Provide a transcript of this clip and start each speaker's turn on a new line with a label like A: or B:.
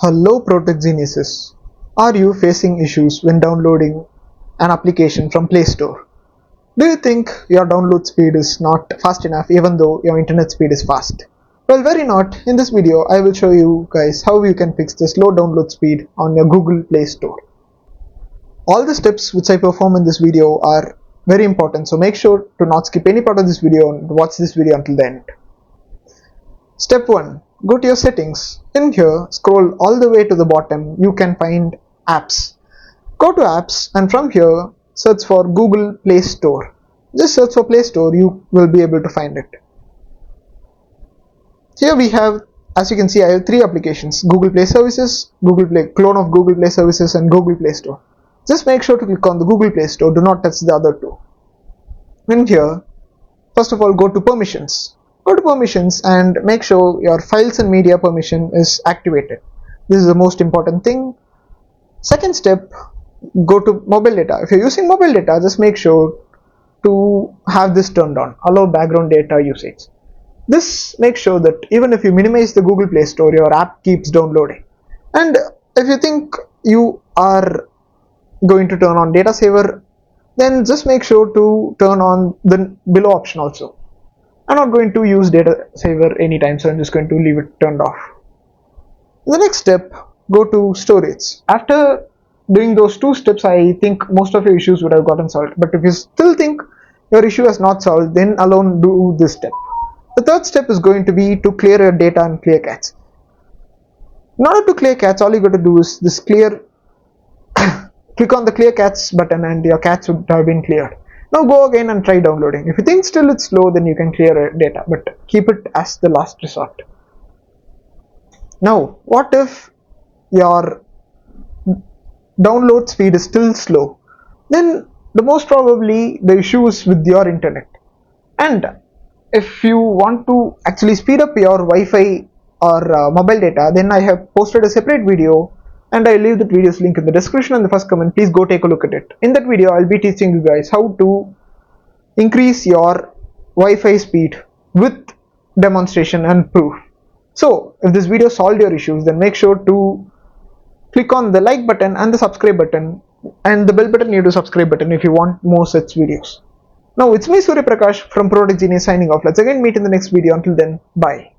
A: Hello Protech geniuses. Are you facing issues when downloading an application from Play Store? Do you think your download speed is not fast enough even though your internet speed is fast? Well, very not. In this video, I will show you guys how you can fix the slow download speed on your Google Play Store. All the steps which I perform in this video are very important, so make sure to not skip any part of this video and watch this video until the end. Step 1. Go to your settings. In here, scroll all the way to the bottom. You can find apps. Go to apps and from here, search for Google Play Store. Just search for Play Store, you will be able to find it. Here we have, as you can see, I have three applications: Google Play Services, Google Play clone of Google Play Services, and Google Play Store. Just make sure to click on the Google Play Store. Do not touch the other two. In here, first of all, go to permissions. Go to permissions and make sure your files and media permission is activated. This is the most important thing. Second step, go to mobile data. If you're using mobile data, just make sure to have this turned on, allow background data usage. This makes sure that even if you minimize the Google Play Store, your app keeps downloading. And if you think you are going to turn on data saver, then just make sure to turn on the below option also. I'm not going to use data saver anytime, so I'm just going to leave it turned off. The next step, go to storage. After doing those two steps, I think most of your issues would have gotten solved. But if you still think your issue has not solved, then alone do this step. The third step is going to be to clear your data and clear cache. In order to clear cache, all you got to do is this clear. Click on the clear cache button and your cache would have been cleared. Now go again and try downloading. If you think still it's slow, then you can clear data, but keep it as the last resort. Now, what if your download speed is still slow? Then the most probably the issue is with your internet. And if you want to actually speed up your Wi-Fi or mobile data, then I have posted a separate video and I leave that video's link in the description and the first comment. Please go take a look at it. In that video, I'll be teaching you guys how to increase your Wi-Fi speed with demonstration and proof. So, if this video solved your issues, then make sure to click on the like button and the subscribe button and the bell button near to subscribe button if you want more such videos. Now, it's me Surya Prakash from Protech Genius signing off. Let's again meet in the next video. Until then, bye.